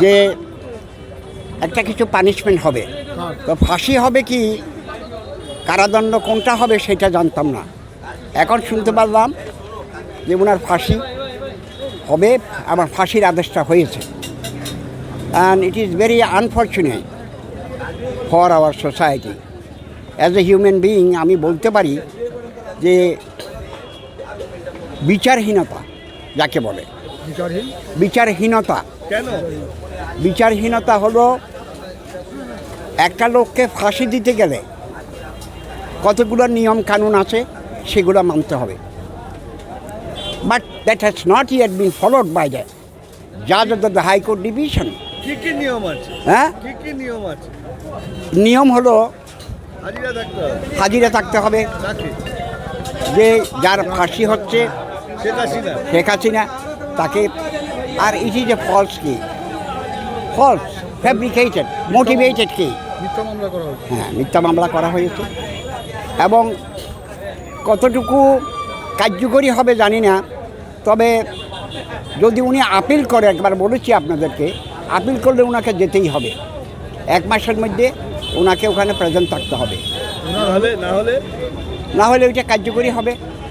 যে একটা কিছু পানিশমেন্ট হবে, তো ফাঁসি হবে কি কারাদণ্ড কোনটা হবে সেটা জানতাম না। এখন শুনতে পারলাম যে ওনার ফাঁসি হবে, আমার ফাঁসির আদেশটা হয়েছে। And it is very unfortunate for our society. As a human being আমি বলতে পারি যে বিচারহীনতা যাকে বলে, বিচারহীনতা। কেন? বিচারহীনতা হলো একটা লোককে ফাঁসি দিতে গেলে কতগুলো নিয়ম কানুন আছে সেগুলো মানতে হবে, but that has not yet been followed by the জাজ অফ দ্য হাইকোর্ট ডিভিশন। কি কি নিয়ম আছে? হ্যাঁ, কি কি নিয়ম আছে? নিয়ম হলো হাজিরা থাকতে হবে। হাজিরা থাকতে হবে, কাকে? যে যার ফাঁসি হচ্ছে শেখ হাসিনা। শেখ হাসিনা তাকে। আর ইট ইজ এ ফলস কি, ফলস ফ্যাব্রিকেটেড মোটিভেটেড কি, মিথ্যা মামলা করা হয়েছে। হ্যাঁ মিথ্যা মামলা করা হয়েছে। এবং কতটুকু কার্যকরী হবে জানি না, তবে যদি উনি আপিল করে, একবার বলেছি আপনাদেরকে, আপিল করলে ওনাকে যেতেই হবে, 1 মাসের মধ্যে ওনাকে ওখানে প্রেজেন্ট থাকতে হবে, না হলে না হলে ওইটা কার্যকরী হবে।